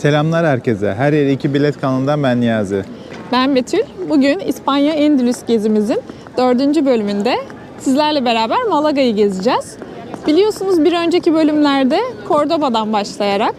Selamlar herkese. Her yere iki bilet kanalından ben Niyazi. Ben Betül. Bugün İspanya Endülüs gezimizin 4. bölümünde sizlerle beraber Malaga'yı gezeceğiz. Biliyorsunuz bir önceki bölümlerde Cordoba'dan başlayarak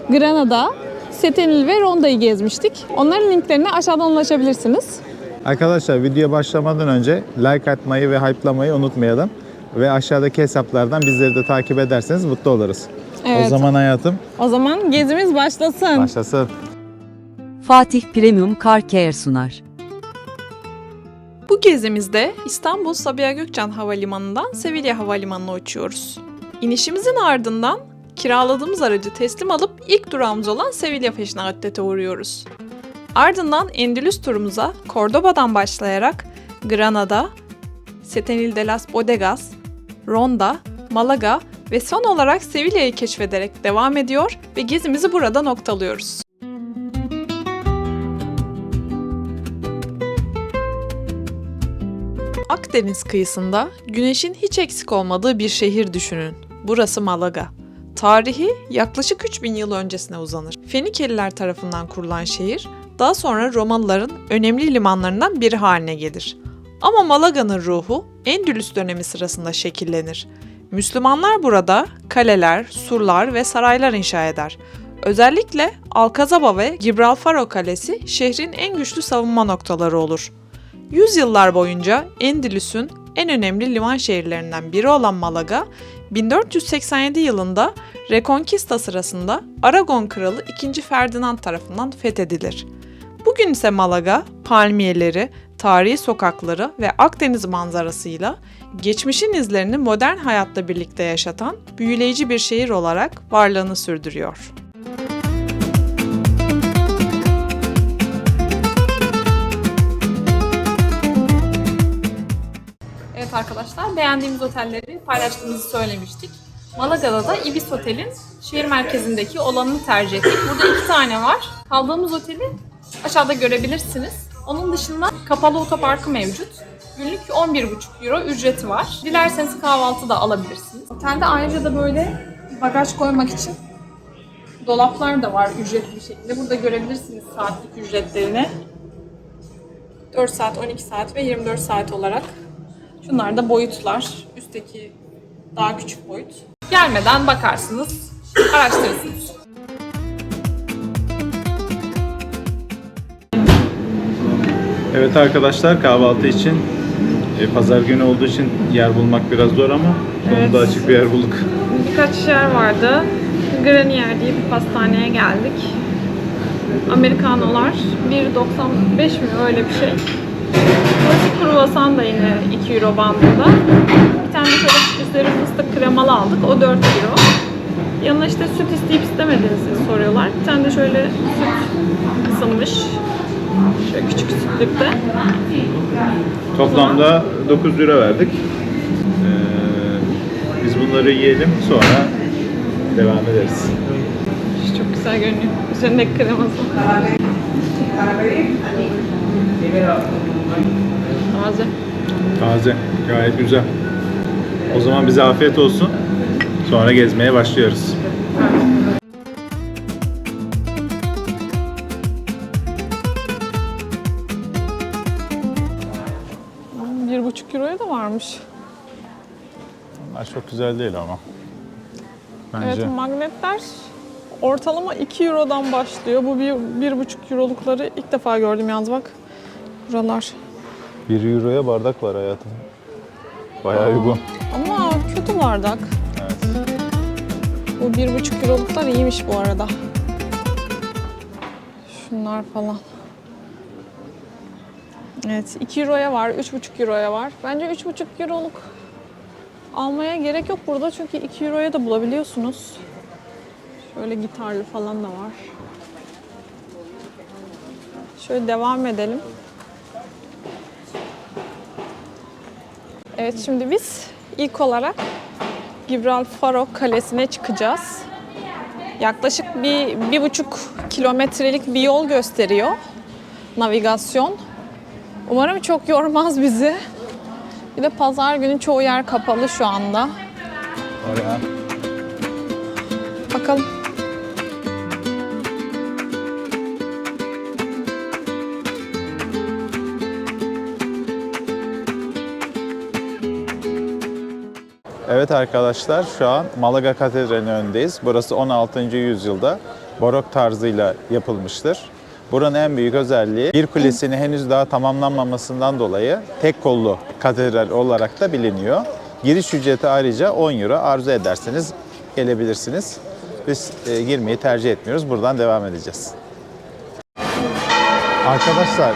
Granada, Setenil ve Ronda'yı gezmiştik. Onların linklerine aşağıdan ulaşabilirsiniz. Arkadaşlar videoya başlamadan önce like atmayı ve hype'lamayı unutmayalım. Ve aşağıdaki hesaplardan bizleri de takip ederseniz mutlu oluruz. Evet. O zaman hayatım. O zaman gezimiz başlasın. Başlasın. Fatih Premium Car Care sunar. Bu gezimizde İstanbul Sabiha Gökçen Havalimanı'ndan Sevilla Havalimanı'na uçuyoruz. İnişimizin ardından kiraladığımız aracı teslim alıp ilk durağımız olan Sevilla Fashion Outlet'e uğruyoruz. Ardından Endülüs turumuza Cordoba'dan başlayarak Granada, Setenil de las Bodegas, Ronda, Malaga ve son olarak Sevilla'yı keşfederek devam ediyor ve gezimizi burada noktalıyoruz. Akdeniz kıyısında güneşin hiç eksik olmadığı bir şehir düşünün. Burası Malaga. Tarihi yaklaşık 3000 yıl öncesine uzanır. Fenikeliler tarafından kurulan şehir, daha sonra Romalıların önemli limanlarından biri haline gelir. Ama Malaga'nın ruhu Endülüs dönemi sırasında şekillenir. Müslümanlar burada kaleler, surlar ve saraylar inşa eder. Özellikle Alcazaba ve Gibralfaro Kalesi şehrin en güçlü savunma noktaları olur. Yüzyıllar boyunca Endülüs'ün en önemli liman şehirlerinden biri olan Malaga, 1487 yılında Reconquista sırasında Aragon Kralı II. Ferdinand tarafından fethedilir. Bugün ise Malaga, palmiyeleri, tarihi sokakları ve Akdeniz manzarasıyla geçmişin izlerini modern hayatla birlikte yaşatan büyüleyici bir şehir olarak varlığını sürdürüyor. Evet arkadaşlar, beğendiğimiz otelleri paylaştığımızı söylemiştik. Malaga'da da Ibis Otel'in şehir merkezindeki olanını tercih ettik. Burada 2 tane var. Kaldığımız oteli aşağıda görebilirsiniz. Onun dışında kapalı otoparkı mevcut. Günlük 11,5 euro ücreti var. Dilerseniz kahvaltı da alabilirsiniz. Otelde ayrıca da böyle bagaj koymak için dolaplar da var ücretli bir şekilde. Burada görebilirsiniz saatlik ücretlerini. 4 saat, 12 saat ve 24 saat olarak. Şunlar da boyutlar. Üstteki daha küçük boyut. Gelmeden bakarsınız, araştırırsınız. Evet arkadaşlar, kahvaltı için pazar günü olduğu için yer bulmak biraz zor ama sonunda açık bir yer bulduk. Birkaç yer vardı. Granier diye bir pastaneye geldik. Amerikanolar 1,95 mi öyle bir şey. Klasik kruvasan da yine 2 euro bandında. Bir tane de şöyle üzeri fıstık kremalı aldık. O 4 euro. Yanına işte süt isteyip istemediğinizi soruyorlar. Bir tane de şöyle süt ısınmış. Şöyle küçük sütlükte. Toplamda 9 lira verdik. Biz bunları yiyelim, sonra devam ederiz. Çok güzel görünüyor. Üzerindeki kreması. Taze. Taze, gayet güzel. O zaman bize afiyet olsun. Sonra gezmeye başlıyoruz. 1,5 euroya da varmış. Bunlar çok güzel değil ama. Bence. Evet, magnetler ortalama 2 eurodan başlıyor. Bu 1,5 eurolukları ilk defa gördüm yalnız bak. Buralar. 1 euroya bardak var hayatım. Bayağı uygun. Ama kötü bardak. Evet. Bu 1,5 euroluklar iyiymiş bu arada. Şunlar falan. Evet, 2 euroya var, 3,5 euroya var. Bence 3,5 euroluk almaya gerek yok burada çünkü 2 euroya da bulabiliyorsunuz. Şöyle gitarlı falan da var. Şöyle devam edelim. Evet, şimdi biz ilk olarak Gibralfaro Kalesi'ne çıkacağız. Yaklaşık 1,5 kilometrelik bir yol gösteriyor navigasyon. Umarım çok yormaz bizi. Bir de pazar günü çoğu yer kapalı şu anda. Oraya. Bakalım. Evet arkadaşlar, şu an Malaga Katedrali'nin önündeyiz. Burası 16. yüzyılda barok tarzıyla yapılmıştır. Buranın en büyük özelliği bir kulesini henüz daha tamamlanmamasından dolayı tek kollu katedral olarak da biliniyor. Giriş ücreti ayrıca 10 euro. Arzu ederseniz gelebilirsiniz. Biz girmeyi tercih etmiyoruz. Buradan devam edeceğiz. Arkadaşlar,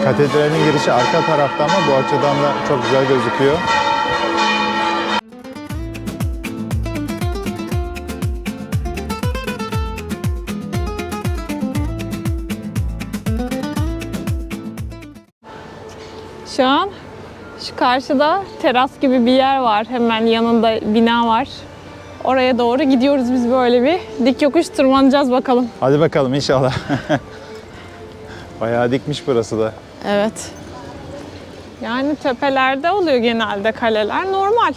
katedralin girişi arka tarafta ama bu açıdan da çok güzel gözüküyor. Şu an şu karşıda teras gibi bir yer var. Hemen yanında bina var. Oraya doğru gidiyoruz biz, böyle bir dik yokuş tırmanacağız bakalım. Hadi bakalım inşallah. Bayağı dikmiş burası da. Evet. Yani tepelerde oluyor genelde kaleler, normal.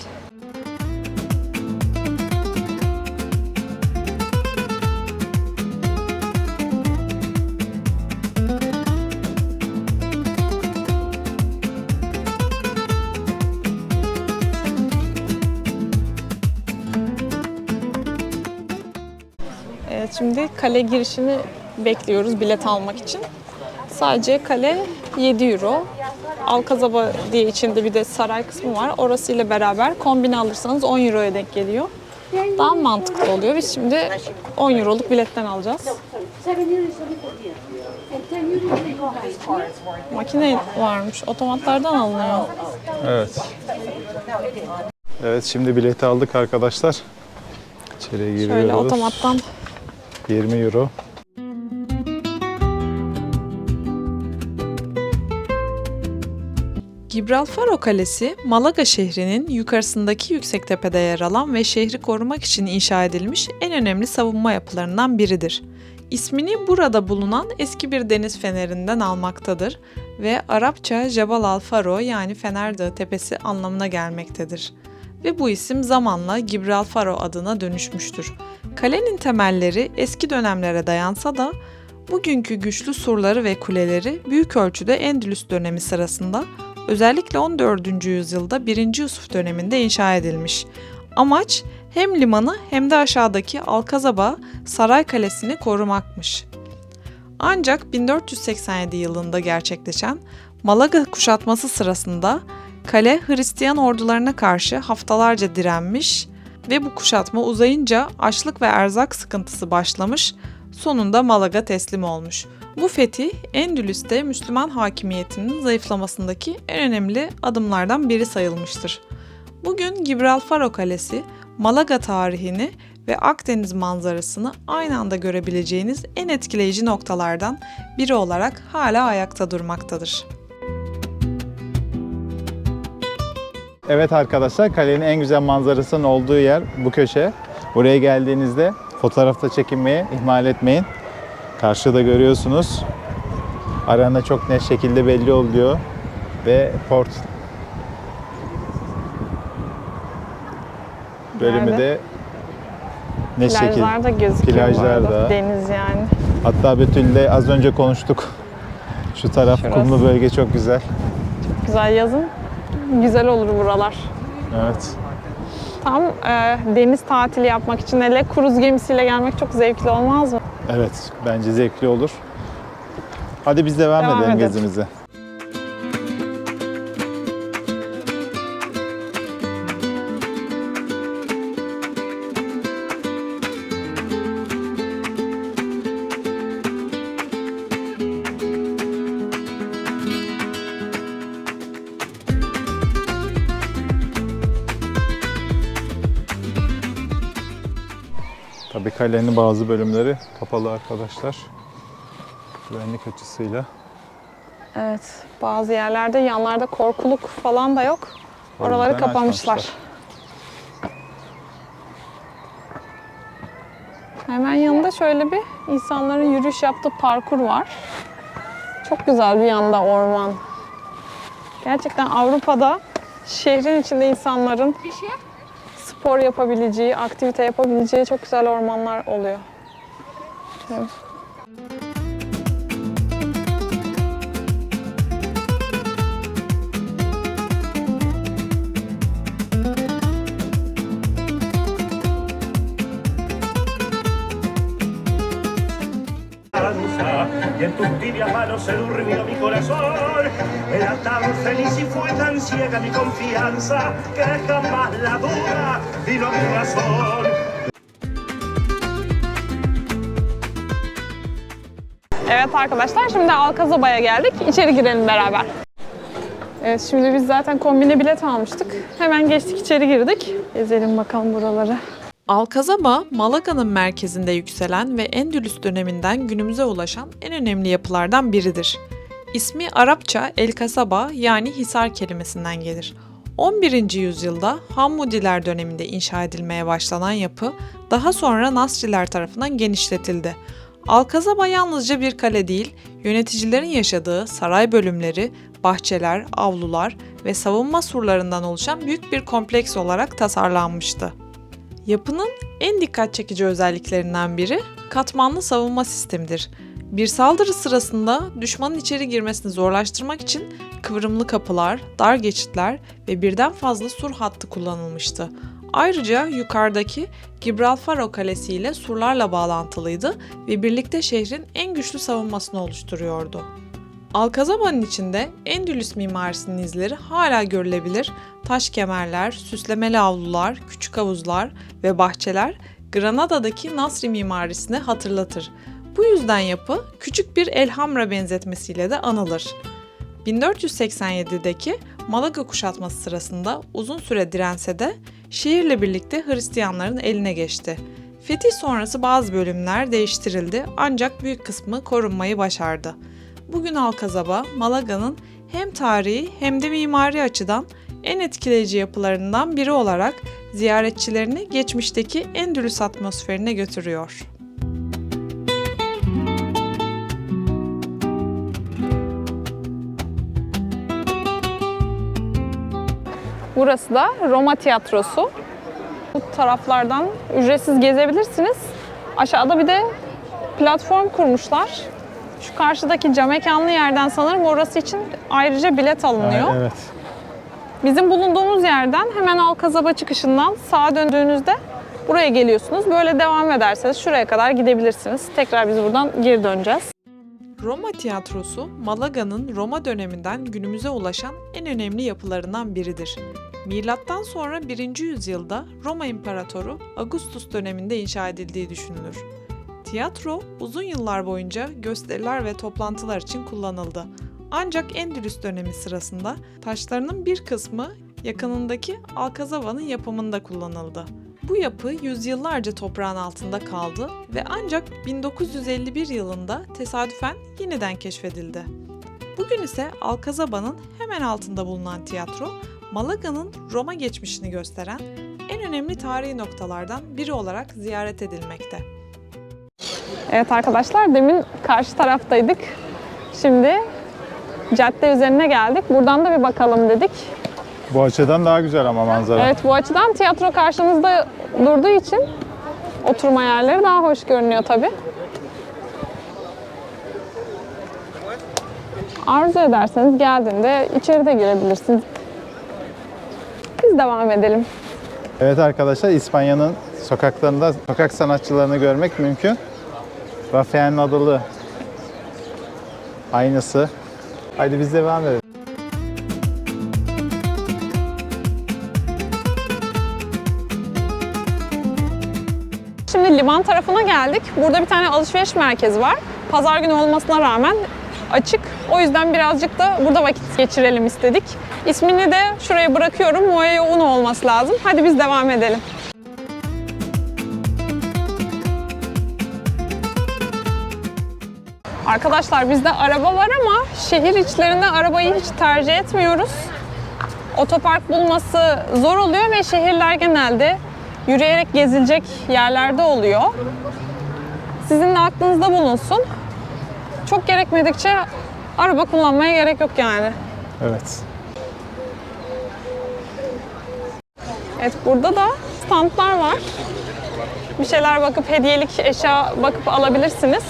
Evet, şimdi kale girişini bekliyoruz bilet almak için. Sadece kale 7 euro. Alcazaba diye içinde bir de saray kısmı var. Orasıyla beraber kombine alırsanız 10 euroya denk geliyor. Daha mantıklı oluyor. Biz şimdi 10 euroluk biletten alacağız. Makine varmış. Otomatlardan alınıyor. Evet. Evet, şimdi bileti aldık arkadaşlar. İçeriye giriyoruz. Şöyle otomattan 20 euro. Gibralfaro Kalesi, Malaga şehrinin yukarısındaki yüksek tepede yer alan ve şehri korumak için inşa edilmiş en önemli savunma yapılarından biridir. İsmini burada bulunan eski bir deniz fenerinden almaktadır ve Arapça Jabal al-Faro yani Fener Dağı Tepesi anlamına gelmektedir. Ve bu isim zamanla Gibralfaro adına dönüşmüştür. Kalenin temelleri eski dönemlere dayansa da bugünkü güçlü surları ve kuleleri büyük ölçüde Endülüs dönemi sırasında özellikle 14. yüzyılda 1. Yusuf döneminde inşa edilmiş. Amaç hem limanı hem de aşağıdaki Alcazaba Saray Kalesi'ni korumakmış. Ancak 1487 yılında gerçekleşen Malaga kuşatması sırasında kale Hristiyan ordularına karşı haftalarca direnmiş ve bu kuşatma uzayınca açlık ve erzak sıkıntısı başlamış, sonunda Malaga teslim olmuş. Bu fetih, Endülüs'te Müslüman hakimiyetinin zayıflamasındaki en önemli adımlardan biri sayılmıştır. Bugün Gibralfaro Kalesi, Malaga tarihini ve Akdeniz manzarasını aynı anda görebileceğiniz en etkileyici noktalardan biri olarak hala ayakta durmaktadır. Evet arkadaşlar, kalenin en güzel manzarasının olduğu yer bu köşe. Buraya geldiğinizde fotoğrafta çekinmeyi ihmal etmeyin. Karşıda görüyorsunuz. Arana çok net şekilde belli oluyor. Ve port bölümü de ne şekil. plajlar da gözüküyor. Plajlar bu arada. da. Deniz yani. Hatta Betül'le az önce konuştuk. Şu taraf Şurası. kumlu bölge çok güzel. Güzel, yazın güzel olur buralar. Evet. Tam deniz tatili yapmak için, hele kruz gemisiyle gelmek çok zevkli olmaz mı? Evet, bence zevkli olur. Hadi biz devam edelim edelim. gezimize. Tabii kalenin bazı bölümleri kapalı arkadaşlar. Güvenlik açısıyla. Evet, bazı yerlerde yanlarda korkuluk falan da yok. O Oraları yüzden kapamışlar. açmamışlar. Hemen yanında şöyle bir insanların yürüyüş yaptığı parkur var. Çok güzel bir yanda orman. Gerçekten Avrupa'da şehrin içinde insanların spor yapabileceği, aktivite yapabileceği çok güzel ormanlar oluyor. Evet. y en tus tibias manos se durmió mi corazón. Era tan feliz y fue tan ciega mi confianza que jamás la duda vino a mi razón. Evet arkadaşlar, şimdi Alcazaba'ya geldik. İçeri girelim beraber. Evet, şimdi biz zaten kombine bilet almıştık. Hemen geçtik, içeri girdik. Gezelim bakalım buraları. Alcazaba, Malaga'nın merkezinde yükselen ve Endülüs döneminden günümüze ulaşan en önemli yapılardan biridir. İsmi Arapça El Kasaba yani Hisar kelimesinden gelir. 11. yüzyılda Hammudiler döneminde inşa edilmeye başlanan yapı, daha sonra Nasriler tarafından genişletildi. Alcazaba yalnızca bir kale değil, yöneticilerin yaşadığı saray bölümleri, bahçeler, avlular ve savunma surlarından oluşan büyük bir kompleks olarak tasarlanmıştı. Yapının en dikkat çekici özelliklerinden biri katmanlı savunma sistemidir. Bir saldırı sırasında düşmanın içeri girmesini zorlaştırmak için kıvrımlı kapılar, dar geçitler ve birden fazla sur hattı kullanılmıştı. Ayrıca yukarıdaki Gibralfaro Kalesi ile surlarla bağlantılıydı ve birlikte şehrin en güçlü savunmasını oluşturuyordu. Alcazaba'nın içinde Endülüs mimarisinin izleri hala görülebilir. Taş kemerler, süslemeli avlular, küçük havuzlar ve bahçeler Granada'daki Nasri mimarisini hatırlatır. Bu yüzden yapı küçük bir elhamra benzetmesiyle de anılır. 1487'deki Malaga kuşatması sırasında uzun süre dirense de şehirle birlikte Hristiyanların eline geçti. Fetih sonrası bazı bölümler değiştirildi ancak büyük kısmı korunmayı başardı. Bugün Alcazaba, Malaga'nın hem tarihi hem de mimari açıdan en etkileyici yapılarından biri olarak ziyaretçilerini geçmişteki Endülüs atmosferine götürüyor. Burası da Roma Tiyatrosu. Bu taraflardan ücretsiz gezebilirsiniz. Aşağıda bir de platform kurmuşlar. Şu karşıdaki cam mekanlı yerden sanırım orası için ayrıca bilet alınıyor. Evet. Bizim bulunduğumuz yerden hemen Alcazaba çıkışından sağa döndüğünüzde buraya geliyorsunuz. Böyle devam ederseniz şuraya kadar gidebilirsiniz. Tekrar biz buradan geri döneceğiz. Roma Tiyatrosu, Malaga'nın Roma döneminden günümüze ulaşan en önemli yapılarından biridir. Milattan sonra 1. yüzyılda Roma İmparatoru Augustus döneminde inşa edildiği düşünülür. Tiyatro uzun yıllar boyunca gösteriler ve toplantılar için kullanıldı. Ancak Endülüs dönemi sırasında taşlarının bir kısmı yakınındaki Alcazaba'nın yapımında kullanıldı. Bu yapı yüzyıllarca toprağın altında kaldı ve ancak 1951 yılında tesadüfen yeniden keşfedildi. Bugün ise Alcazaba'nın hemen altında bulunan tiyatro, Malaga'nın Roma geçmişini gösteren en önemli tarihi noktalardan biri olarak ziyaret edilmekte. Evet arkadaşlar, demin karşı taraftaydık. Şimdi cadde üzerine geldik. Buradan da bir bakalım dedik. Bu açıdan daha güzel ama manzara. Evet, bu açıdan tiyatro karşımızda durduğu için oturma yerleri daha hoş görünüyor tabii. Arzu ederseniz geldiğinde içeri de girebilirsiniz. Biz devam edelim. Evet arkadaşlar, İspanya'nın sokaklarında sokak sanatçılarını görmek mümkün. Rafael Nadal'ı aynısı. Haydi biz devam edelim. Şimdi liman tarafına geldik. Burada bir tane alışveriş merkezi var. Pazar günü olmasına rağmen açık. O yüzden birazcık da burada vakit geçirelim istedik. İsmini de şuraya bırakıyorum. Muayo Uno olması lazım. Hadi biz devam edelim. Arkadaşlar bizde araba var ama şehir içlerinde arabayı hiç tercih etmiyoruz. Otopark bulması zor oluyor ve şehirler genelde yürüyerek gezilecek yerlerde oluyor. Sizin de aklınızda bulunsun. Çok gerekmedikçe araba kullanmaya gerek yok yani. Evet. Evet, burada da standlar var. Bir şeyler bakıp, hediyelik eşya bakıp alabilirsiniz.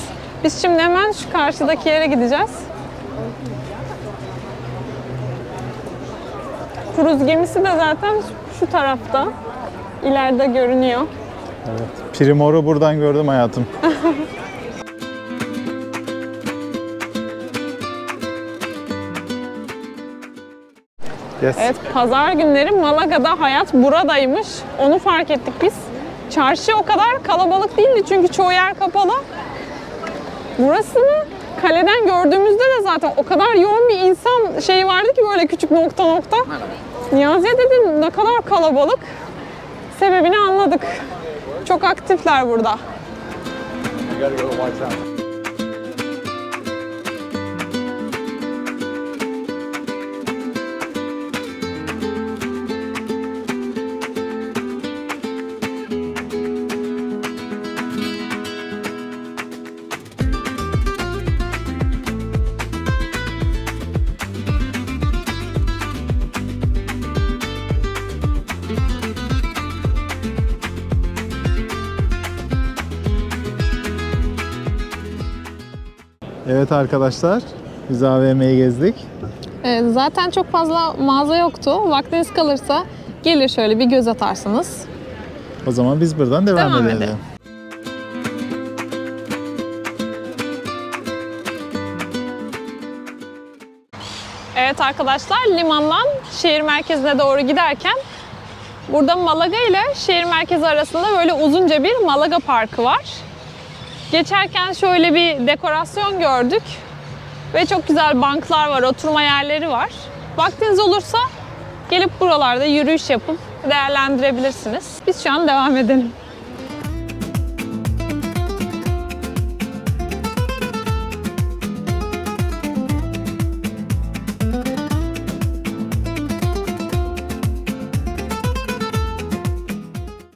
Biz şimdi hemen şu karşıdaki yere gideceğiz. Kruz gemisi de zaten şu tarafta. İleride görünüyor. Evet. Primor'u buradan gördüm hayatım. Yes. Evet, pazar günleri Malaga'da hayat buradaymış. Onu fark ettik biz. Çarşı o kadar kalabalık değildi çünkü çoğu yer kapalı. Burasını kaleden gördüğümüzde de zaten o kadar yoğun bir insan şeyi vardı ki böyle küçük nokta nokta. Niyazi'ye dedim ne kadar kalabalık. Sebebini anladık. Çok aktifler burada. Evet arkadaşlar, biz AVM'yi gezdik. Zaten çok fazla mağaza yoktu. Vaktiniz kalırsa gelir şöyle bir göz atarsınız. O zaman biz buradan devam Devam edelim. edelim. Evet arkadaşlar, limandan şehir merkezine doğru giderken burada Malaga ile şehir merkezi arasında böyle uzunca bir Malaga Parkı var. Geçerken şöyle bir dekorasyon gördük ve çok güzel banklar var, oturma yerleri var. Vaktiniz olursa gelip buralarda yürüyüş yapıp değerlendirebilirsiniz. Biz şu an devam edelim.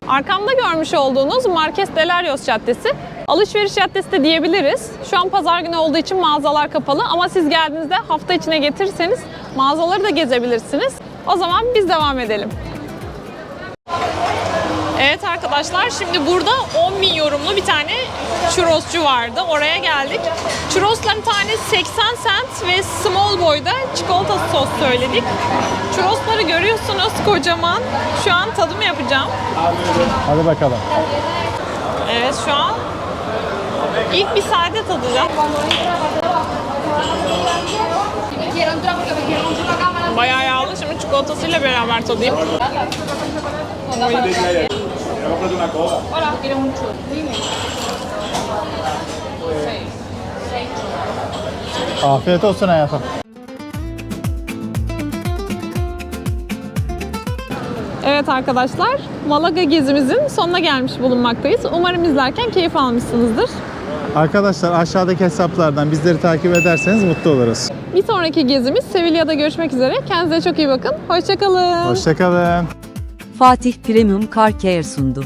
Arkamda görmüş olduğunuz Marqués de Larios Caddesi, alışveriş caddesi de diyebiliriz. Şu an pazar günü olduğu için mağazalar kapalı ama siz geldiğinizde hafta içine getirirseniz mağazaları da gezebilirsiniz. O zaman biz devam edelim. Evet arkadaşlar, şimdi burada 10.000 yorumlu bir tane churrosçu vardı. Oraya geldik. Churrosların tanesi 80 cent ve small boy'da çikolata sos söyledik. Churrosları görüyorsunuz kocaman. Şu an tadımı yapacağım. Hadi bakalım. Evet, şu an ilk bir sade tadacağım. Bayağı yağlı. Şimdi çikolatasıyla beraber tadayım. Afiyet olsun hayatım. Evet arkadaşlar, Malaga gezimizin sonuna gelmiş bulunmaktayız. Umarım izlerken keyif almışsınızdır. Arkadaşlar aşağıdaki hesaplardan bizleri takip ederseniz mutlu oluruz. Bir sonraki gezimiz Sevilla'da görüşmek üzere. Kendinize çok iyi bakın. Hoşça kalın. Hoşça kalın. Fatih Premium Car Care sundu.